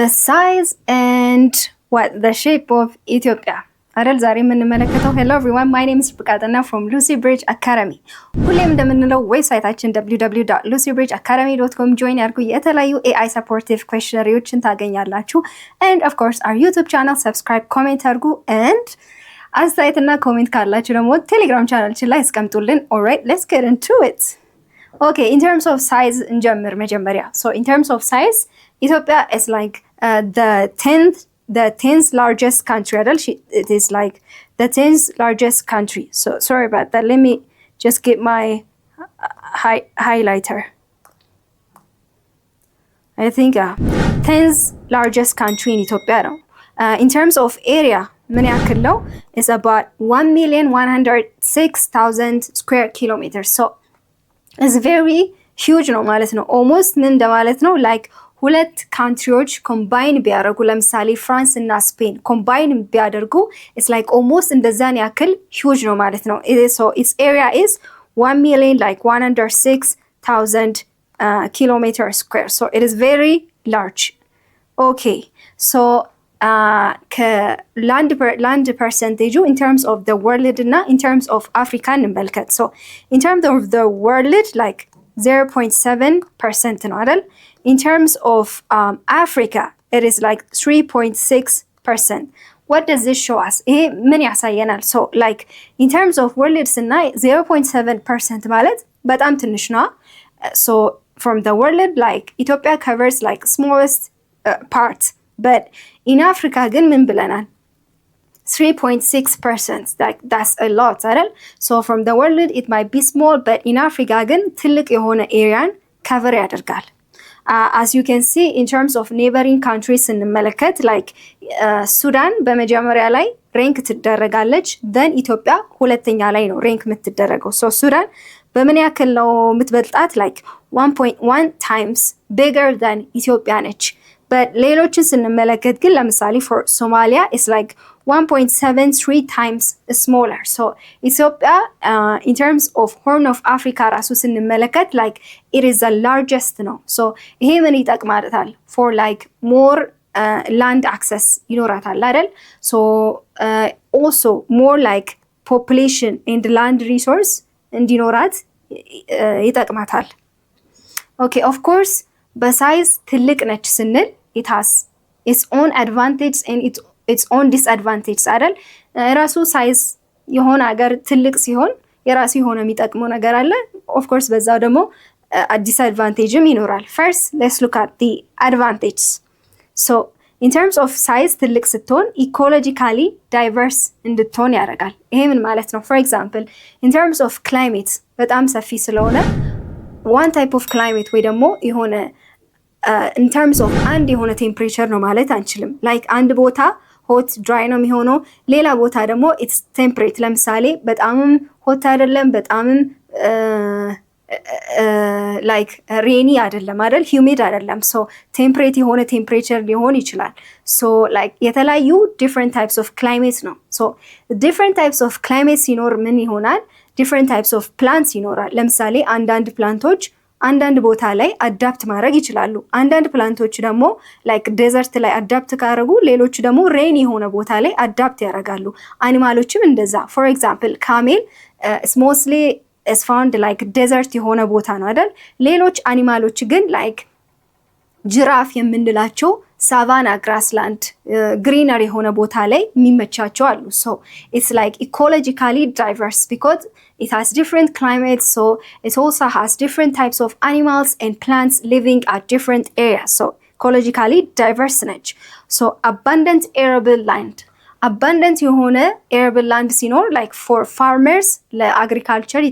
the size and the shape of Ethiopia አይደል ዛሬ የምንመለከተው hello everyone my name is ፍቃድና from Lucy Bridge Academy ሁሌም እንደምንለው ዌብሳይታችን www.lucybridgeacademy.com join ያርጉ የተለያዩ AI supportive questionnaires ታገኛላችሁ and of course our YouTube channel subscribe comment አርጉ and አስተያየትና ኮሜንት ካላችሁ ደግሞ ቴሌግራም ቻናላችን ላይ አስቀምጡልን alright let's get into it okay in terms of size እንጀምር መጀመሪያ so in terms of size Ethiopia is like the 10th largest country. It is like the 10th largest country. So sorry about that. Let me just get my highlighter. I think 10th largest country in Ethiopia. In terms of area, is about 1,106,000 square kilometers. So it's very huge ነው ማለት ነው almost ምን እንደማለት ነው like ሁለት ካንትሪዎች ኮምባይን ቢያደርጉ ለምሳሌ ፍራንስ እና ስፔን ኮምባይን ቢያደርጉ it's like almost እንደዛን ያክል huge ነው ማለት ነው so its area is 1,106,000 kilometers square so it is very large okay so land percentage in terms of the world እና in terms of Africa እንመልከት so in terms of the world like 0.7% ነው አይደል in terms of Africa it is like 3.6% what does this show us ይሄ ምን ያሳየናል so like in terms of world ስናይ 0.7% ማለት በጣም ትንሽ ነው so from the world like Ethiopia covers like smallest part but in Africa ግን ምን ብለናል 3.6% that's a lot አይደል so from the world it might be small but in Africa ግን ትልቅ የሆነ ኤሪያን cover ያደርጋል as you can see in terms of neighboring countries እንመለከት like ሱዳን በመጀመሪያ ላይ ራንክ ትደረጋለች then ኢትዮጵያ ሁለተኛ ላይ ነው ራንክ የምትደረገው so ሱዳን በምን ያክል ነው የምትበልጣት like 1.1 times bigger than ኢትዮጵያ ነች but ሌሎችን ስንመለከት ግን ለምሳሌ for Somalia is like 1.73 times smaller so Ethiopia in terms of Horn of Africa ራሱ ስንመለከት like it is the largest ነው so ይሄ ምን ይጠቅማታል for like more land access ይኖራታል አይደል so also more like population and land resource እንዲኖራት ይጠቅማታል okay of course በሳይዝ ትልቅ ነች ስንል it has its own advantage and its own disadvantage አይደል ራሱ ሳይዝ የሆነ ሀገር ትልቅ ሲሆን የራሱ የሆነ የሚጠቅመው ነገር አለ of course በዛው ደግሞ disadvantageም ይኖራል first let's look at the advantages so in terms of size ትልቅ ስትሆን ecologically diverse እንድትሆን ያደርጋል ይሄ ምን ማለት ነው for example in terms of climate በጣም ሰፊ ስለሆነ one type of climate ወይ ደግሞ የሆነ in terms of አንድ የሆነ ቴምፕሬቸር ነው ማለት አንችልም like አንድ ቦታ hot dry ነው የሚሆነው ሌላ ቦታ ደግሞ it's temperate ለምሳሌ በጣምም hot አይደለም በጣምም like rainy አይደለም አይደል humid አይደለም so temperate የሆነ ቴምፕሬቸር ሊሆን ይችላል so like የተለያዩ different types of climates ነው so different types of climates ሲኖር ምን ይሆናል different types of plants ይኖራል ለምሳሌ አንዳንድ ፕላንቶች አንዳንድ ቦታ ላይ አዳፕት ማድረግ ይችላሉ አንዳንድ ፕላንቶች ደግሞ like desert ላይ አዳፕት ካደረጉ ሌሎች ደግሞ rain የሆነ ቦታ ላይ አዳፕት ያደርጋሉ አኒማሎችም እንደዛ for example camel is mostly is found like desert የሆነ ቦታ ነው አይደል ሌሎች አኒማሎች ግን like ጅራፍ የምንላቸው ሳቫና ግራስላንድ ግሪነር የሆነ ቦታ ላይ የሚመቻቸው አሉ so it's like ecologically diverse because it has different climates so it also has different types of animals and plants living at different areas so ecologically diverse ነች so abundant arable land abundant የሆነ arable land ሲኖር like for farmers ለagriculture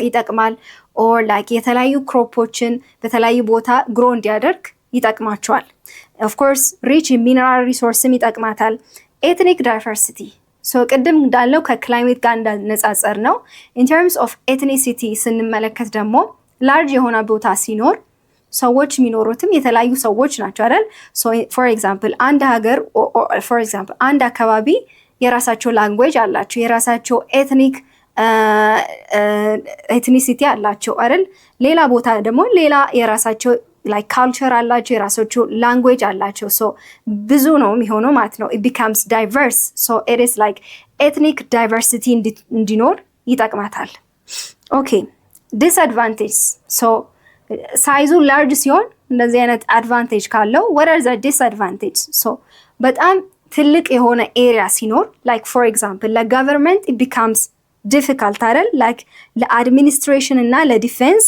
ይጠቅማል or like የተለያዩ ክሮፖችን በተለያዩ ቦታ grow እንዲያደርግ ይጠቅማቸዋል of course rich in mineral resources ይጠቅማታል ethnic diversity so ቅድም እንዳለው ከክላይሜት ጋር እንዳነጻጸር ነው in terms of ethnicity ስንመለከት ደግሞ large የሆነ ቦታ ሲኖር ሰዎች የሚኖሩትም የተለያዩ ሰዎች ናቸው አይደል so for example አንድ ሀገር for example አንድ አካባቢ የራሳቸው language አላቸው የራሳቸው ethnicity አላቸው አይደል ሌላ ቦታ ደግሞ ሌላ የራሳቸው like culture አላቸው የራሳቸው language አላቸው so ብዙ ነው የሚሆነው ማለት ነው it becomes diverse so it is like ethnic diversity እንዲኖር ይጠቅማታል okay disadvantage so ሳይዙ large ሲሆን እንደዚህ አይነት advantage ካለው what are the disadvantage so በጣም ትልቅ የሆነ area ሲኖር like for example ለgovernment it becomes difficult አይደል like ለadministration እና ለዲፌንስ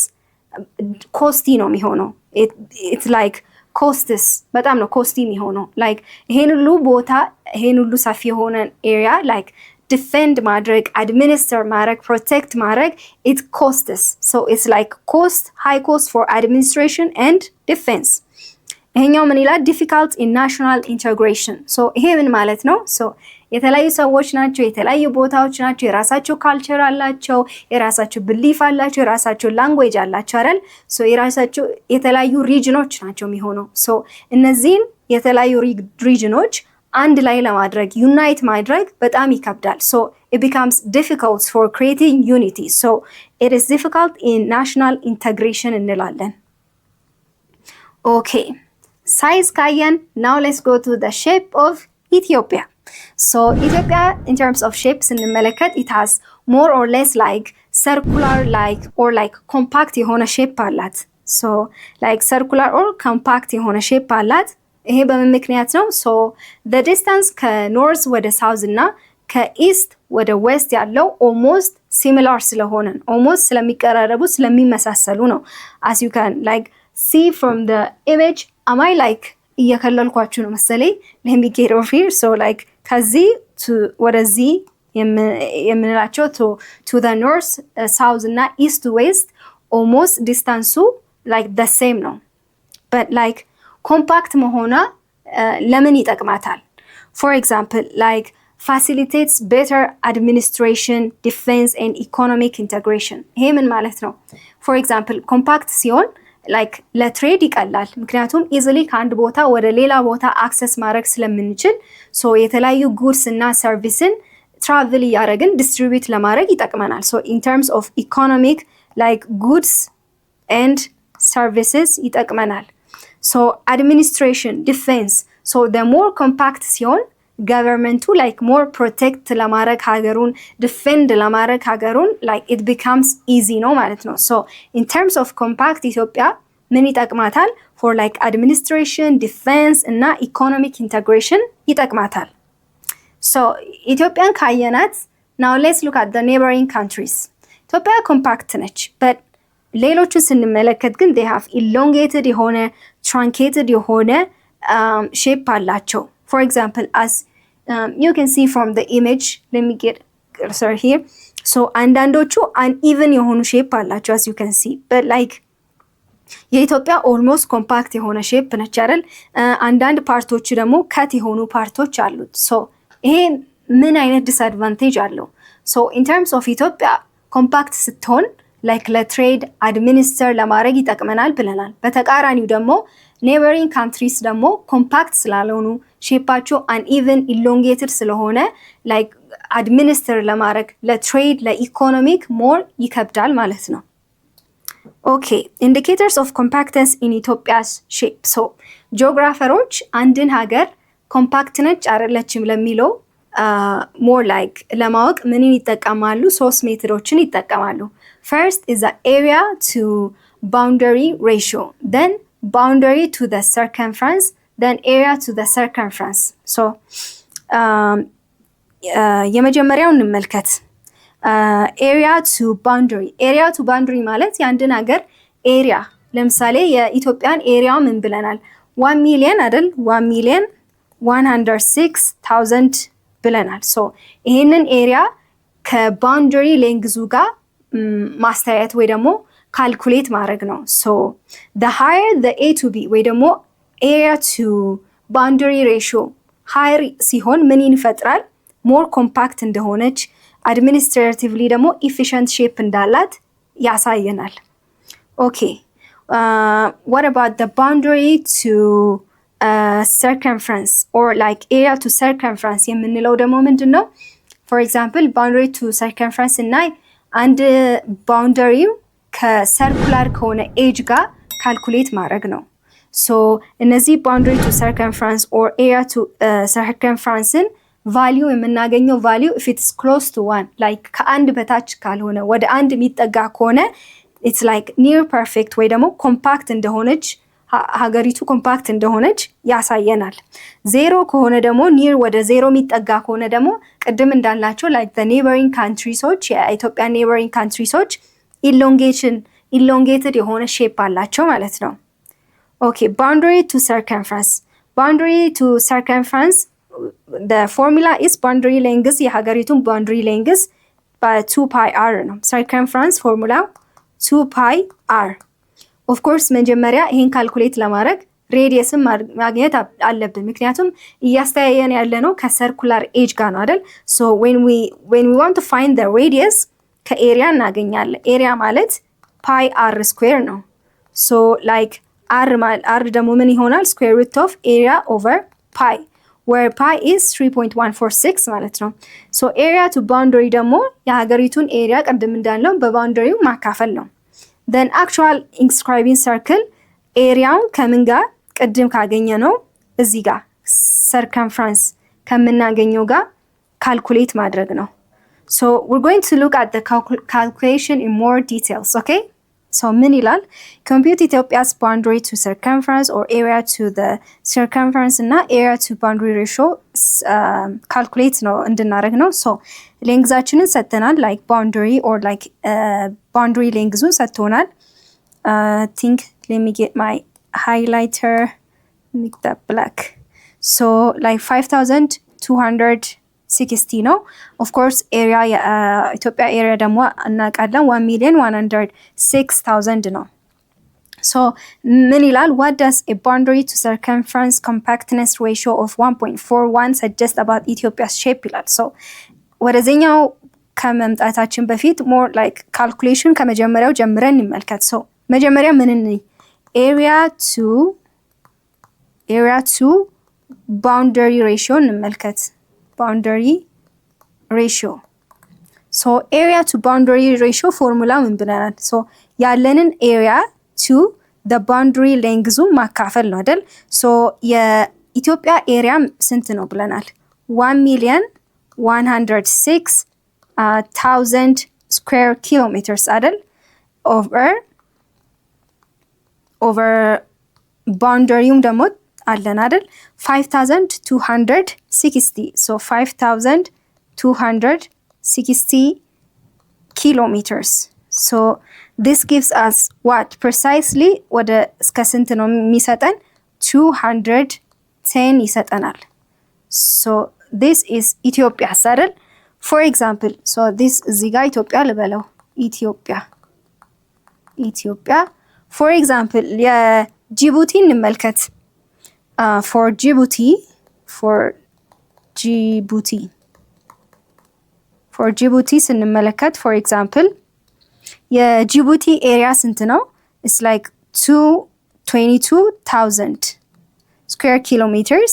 ኮስቲ ነው የሚሆነው it's like costs በጣም ነው ኮስቲ የሚሆነው like ይሄን ሁሉ ቦታ ይሄን ሁሉ ሰፊ የሆነ area like defend ማድረግ administer ማድረግ protect ማድረግ it costs so it's like high cost for administration and defense ይሄኛው ምን ይላል difficult in national integration so ይሄ ምን ማለት ነው so የተለያዩ ሰዎች ናቸው የተለያዩ ቦታዎች ናቸው የራሳቸው ካልቸር አላቸው የራሳቸው belief አላቸው የራሳቸው language አላቸው አይደል so የራሳቸው የተለያዩ ሪጅኖች ናቸው የሚሆነው so እነዚህን የተለያዩ ሪጅኖች አንድ ላይ ለማድረግ ዩናይት ማድረግ በጣም ይከብዳል so it becomes difficult for creating unity so it is difficult in national integration እንላለን okay size kayan now let's go to the shape of Ethiopia so Ethiopia in terms of shapes ስንመለከት it has more or less like circular like or like compact የሆነ shape አላት so like circular or compact የሆነ shape አላት ይሄ በምን ምክንያት ነው so the distance ከnorth ወደ south እና ከeast ወደ west ያለው almost similar ስለሆነ almost ስለሚቀራረቡ ስለሚመሳሰሉ ነው as you can like see from the image am I like እየከለልኳችሁ ነው መሰለኝ let me get over here so like ከዚህ to ወደዚህ የምንላቸው to the north south እና east to west almost distance like the same ነው but like compact መሆኗ ለምን ይጠቅማታል for example like facilitates better administration defense and economic integration ይሄ ምን ማለት ነው for example compact ሲሆን like ለትሬድ ይቀላል ምክንያቱም easily ከአንድ ቦታ ወደ ሌላ ቦታ access ማድረግ ስለምንችል so የተለያዩ goods እና serviceን travel ያረግን distribute ለማድረግ ይጠቅመናል so in terms of economic like goods and services ይጠቅመናል so administration defense so the more compact ሲሆን governmentu like more protect ለማድረግ ሀገሩን defend ለማድረግ ሀገሩን like it becomes easy ነው ማለት ነው so in terms of compact ኢትዮጵያ ምን ይጠቅማታል for like administration defense እና economic integration ይጠቅማታል so ኢትዮጵያን ካየናት now let's look at the neighboring countries ኢትዮጵያ compact ነች but ሌሎቹን ስንመለከት ግን they have elongated የሆነ truncated የሆነ shape አላቸው for example as you can see from the image let me get cursor here so አንዳንዶቹ uneven የሆኑ shape አላቸው as you can see but like የኢትዮጵያ almost compact የሆነ shape ነች አይደል አንዳንድ ፓርቶቹ ደግሞ cut የሆኑ ፓርቶች አሉት so ይሄ ምን አይነት disadvantage አለው so in terms of ኢትዮጵያ compact ስትሆን like ለትሬድ administer ለማድረግ ይጠቅመናል ብለናል በተቃራኒው ደግሞ neighboring countries ደግሞ compact ስላልሆኑ ሼፓቸው uneven elongated ስለሆነ like administer ለማድረግ ለትሬድ ለኢኮኖሚክ more ይከብዳል ማለት ነው okay indicators of compactness in Ethiopia's shape so ጂኦግራፈሮች አንድን ሀገር compact ነች አይደለችም ለሚለው more like ለማወቅ ምንን ይጠቀማሉ ሶስት ሜትዶችን ይጠቀማሉ first is the area to boundary ratio then boundary to the circumference then area to the circumference so የመጀመሪያው እንመልከት area to boundary ማለት የአንድን ሀገር area ለምሳሌ የኢትዮጵያን area ምን ብለናል 1 million አይደል 1,106,000 ብለናል so ይሄንን area ከboundary length ጋር ማስተያየት ወይ ደግሞ ካልኩሌት ማድረግ ነው so the higher the a to b ወይ ደግሞ area to boundary ratio higher ሲሆን ምን ይፈጥራል more compact እንደሆነች administratively ደግሞ efficient shape እንዳላት ያሳየናል okay what about the boundary to circumference or like area to circumference የምንለው ደግሞ ምንድነው for example boundary to circumference እና አንድ boundary ከሰርኩላር ከሆነ ኤጅ ጋር ካልኩሌት ማድረግ ነው። ሶ እነዚህ ባውንደሪ ቱ ሰርከምፍራንስ ኦር ኤሪያ ቱ ሰርከምፍራንስን ቫሊዩ የምናገኘው ቫሊዩ ኢፍ ኢትስ ክሎዝ ቱ ዋን ላይክ ከአንድ በታች ካልሆነ ወደ አንድ የሚጠጋ ከሆነ ኢትስ ላይክ ኒር ፐርፌክት ወይ ደግሞ ኮምፓክት እንደሆነች ሀገሪቱ ኮምፓክት እንደሆነች ያሳየናል። ዜሮ ከሆነ ደግሞ ኒር ወደ ዜሮ የሚጠጋ ከሆነ ደግሞ ቅድም እንዳላቸው ላይክ ዘ ኔበሪንግ ካንትሪሶች የኢትዮጵያ ኔበሪንግ ካንትሪሶች ኢሎንጌትድ የሆነ ሼፕ አላቸው ማለት ነው። ኦኬ boundary to circumference boundary to circumference the formula is boundary length የሀገሪቱን boundary length by2 pi r ነው። circumference formula 2 pi r of course መጀመሪያ ይሄን ካልኩሌት ለማድረግ ሬዲየስን ማግኘት አለብን ምክንያቱም እያስተያየን ያለ ነው ከሰርኩላር ኤጅ ጋር ነው አይደል? so when we want to find the radius ከኤሪያ እናገኛለን። ኤሪያ ማለት pi r square ነው። so like r ደግሞ ምን ይሆናል? square root of area over pi where pi is 3.146 ማለት ነው። so area to boundary ደግሞ የሀገሪቱን ኤሪያ ቅድም እንዳለው በባውንደሪው ማካፈል ነው። then actual inscribing circle ኤሪያውን ከምን ጋር ቅድም ካገኘ ነው እዚህ ጋር circumference ከምናገኘው ጋር ካልኩሌት ማድረግ ነው። so we're going to look at the calculation in more details. okay, so ምን ይላል? compute Ethiopia's boundary to circumference or area to the circumference እና area to boundary ratio calculate ነው እንድናደርግ ነው። so ሌንግዛችንን ሰጥተናል like boundary or like boundary ሌንግዙን ሰጥቶናል። think let me get my highlighter, make that black. so like 5260 ነው። of course area ኢትዮጵያ area ደግሞ እናውቃለን 1,106,000 ነው። so ምን ይላል? what does a boundary to circumference compactness ratio of 1.41 suggest about Ethiopia's shape ይላል። so ወደዚህኛው ከመምጣታችን በፊት more like calculation ከመጀመሪያው ጀምረን እንመልከት። so መጀመሪያ ምን እንይ? area to boundary ratio እንመልከት። boundary ratio so area to boundary ratio ፎርሙላ ምን ብለናል? so ያለንን area to the boundary length ማካፈል ነው አይደል? so የኢትዮጵያ ኤሪያ ስንት ነው ብለናል? 1,106,000 square kilometers አይደል? over boundaryውም ደግሞ አለን አይደል? 5260 so 5260 kilometers. so this gives us what precisely ወደ እስከ ስንት ነው የሚሰጠን? 210 ይሰጠናል። so this is Ethiopia አይደል? for example so this እዚህ ጋር ኢትዮጵያ ልበለው ኢትዮጵያ for example የጅቡቲ እንመልከት። for Djibouti ስንመለከት for example የጅቡቲ ኤሪያ ስንት ነው? it's like 222,000 square kilometers.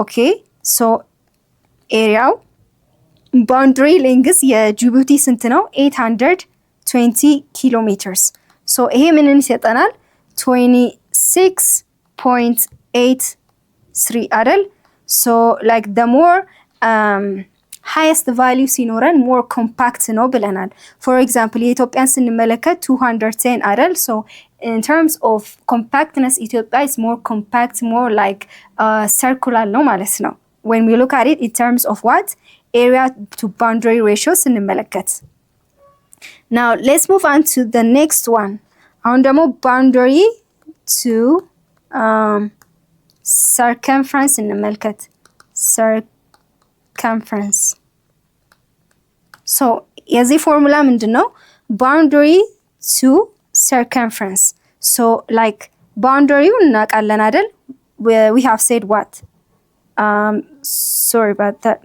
okay so ኤሪያው boundary length የጅቡቲ ስንት ነው? 820 kilometers. so ይሄ ምንን ይሰጠናል? 26.83 አይደል? so like the more highest value ሲኖረን more compact ነው ብለናል። for example የኢትዮጵያን ስንመለከት 210 አይደል? so in terms of compactness Ethiopia is more compact, more like circular ነው ማለት ነው when we look at it in terms of what area to boundary ratio ስንመለከት። now let's move on to the next one. አሁን ደግሞ boundary to circumference እንመልከት። circumference so የዚህ ፎርሙላ ምንድነው? boundary to circumference so like boundary እናውቃለን አይደል? we have said what sorry about that.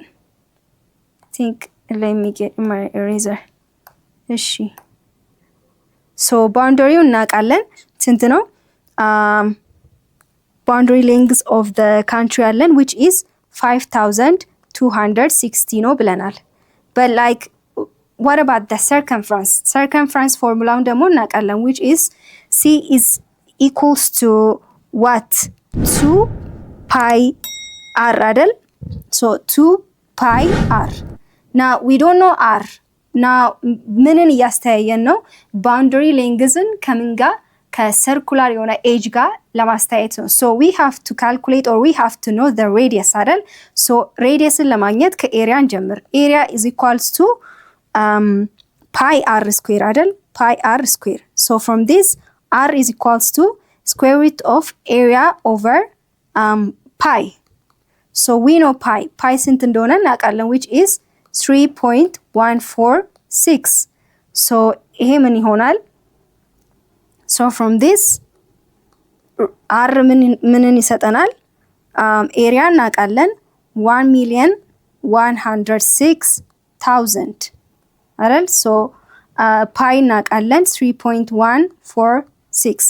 I think let me get my eraser. እሺ so boundary እናውቃለን ስንት ነው? boundary length of the country አለን which is 5260 ነው ብለናል። but like what about the circumference? circumference ፎርሙላውን ደግሞ እናውቃለን which is C is equals to what? 2 pi r አይደል? So 2 pi r. Now we don't know r. Now ምንን እያስተያየን ነው? boundary lengthን ከምን ጋር ከሰርኩላር የሆነ ኤጅ ጋር ለማስተያየት ነው። so we have to calculate or we have to know the radius አይደል? so radiusን ለማግኘት ከኤሪያ እንጀምር። area is equals to pi r square አይደል? pi r square. so from this r is equals to square root of area over pi. so we know pi ስንት እንደሆነ እናውቃለን, which is 3.146. so ይሄ ምን ይሆናል? so from this r ምንን ይሰጠናል? ኤሪያ እናውቃለን 1,106,000 አይደል? so ፓይ እናውቃለን 3.146.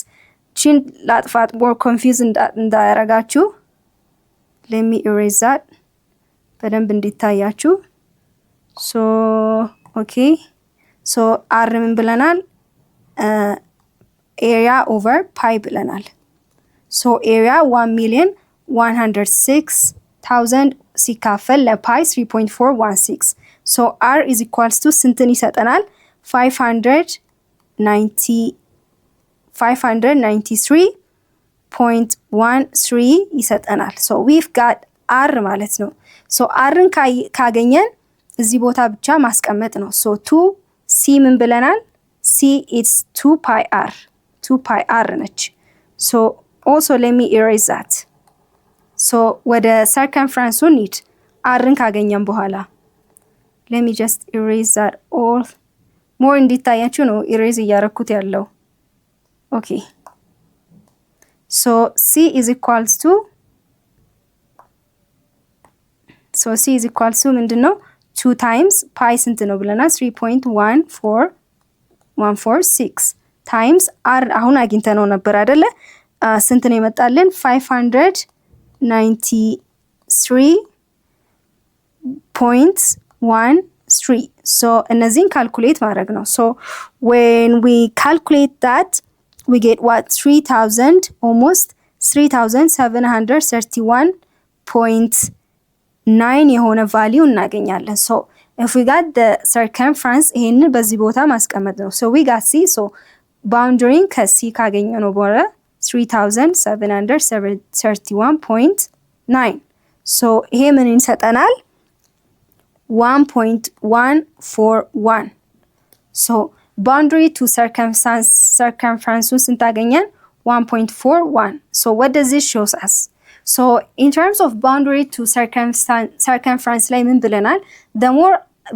ቺን ላጥፋት more confuse እንዳያረጋችሁ. let me erase that በደንብ እንዲታያችሁ. so okay, so r ምን ብለናል? area over pi ብለናል. so area 1,106,000 ሲካፈል ለፓይ 3.416. so r is equals to ስንትን ይሰጠናል? 593.13 ይሰጠናል. so we've got r ማለት ነው. so rን ካገኘን እዚህ ቦታ ብቻ ማስቀመጥ ነው. so 2 c ምን ብለናል? c is 2 pi r. 2 pi r ነች. so also let me erase that. so ወደ circumference need rን ካገኘን በኋላ let me just erase that all more እንዲታያችሁ ነው erase እያረኩት ያለው. okay, so c is equals to ምንድነው? 2 times pi ስንት ነው ብለናል? 3.146 times r አሁን አግኝተነው ነበር አይደለ? ስንት ነው የመጣልን? 593.13. so እነዚህን ካልኩሌት ማድረግ ነው. so when we calculate that we get what? 3,000 almost 3,731.9 የሆነ ቫልዩ እናገኛለን. so if we got the circumference ይሄንን በዚህ ቦታ ማስቀመጥ ነው. so we got c. so boundary ከc ካገኘነው በኋላ 3,731.9. so ይሄ ምን ይሰጠናል? 1.141. so boundary to circumference ስንት አገኘን? 1.41. so what does this shows us? so in terms of boundary to circumference ላይ ምን ብለናል? the more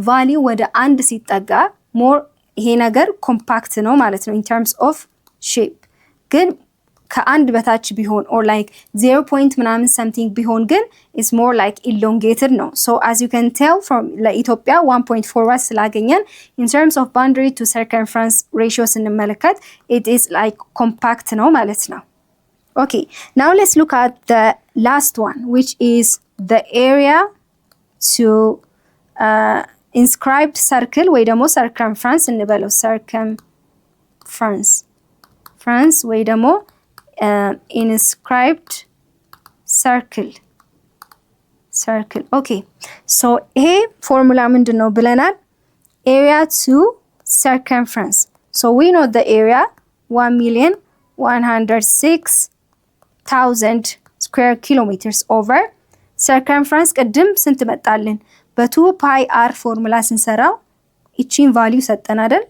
value ወደ አንድ ሲጠጋ more ይሄ ነገር ኮምፓክት ነው ማለት ነው in terms of shape. ግን ከአንድ በታች ቢሆን or like 0 point ምናምን something ቢሆን ግን is more like elongated ነው. so as you can tell from ለኢትዮጵያ 1.41 ስላገኘን in terms of boundary to circumference ratio ስንመለከት it is like compact ነው ማለት ነው. okay, now let's look at the last one, which is the area to inscribed circle ወይ ደግሞ circumference እንበለው circumference ወይ ደግሞ inscribed circle. okay, so ይሄ ፎርሙላ ምንድነው ብለናል? area to circumference. so we know the area 1,106,000 square kilometers over circumference ቅድም ስንት መጣልን? በ2 pi r ፎርሙላ ስንሰራው እቺን ቫልዩ ሰጠን አይደል?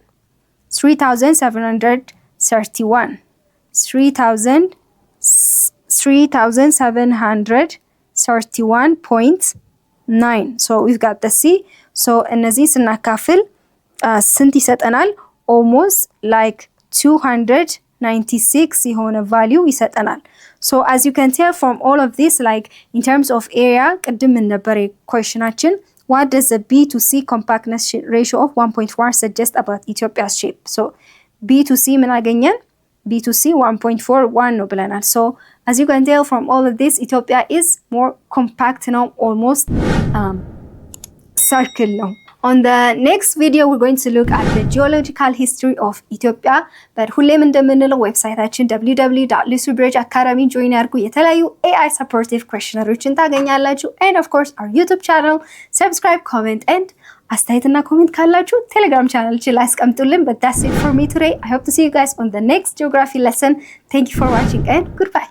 3,731.9. so we've got the c. so እነዚህ ስናካፍል ስንት ይሰጠናል? almost like 296 የሆነ ቫልዩ ይሰጠናል. so as you can tell from all of this, like in terms of area ቅድም ነበር questionአችን, what does the B to C compactness ratio of 1.4 suggest about Ethiopia's shape? so B to C ምን አገኘን? B to C 1.41 ነው ብለናል. so as you can tell from all of this, Ethiopia is more compact ነው, almost circle ነው. On the next video, we're going to look at the geological history of Ethiopia. But ሁሌም እንደምንለው ዌብሳይታችን www.lucy bridge academy join ያርጉ የተለያዩ AI supportive questionnaires ታገኛላችሁ. And of course, our YouTube channel, subscribe, comment, and አስተያየትና ኮሜንት ካላችሁ ቴሌግራም ቻናላችን ላይ አስቀምጡልን. But that's it for me today. I hope to see you guys on the next geography lesson. Thank you for watching and goodbye.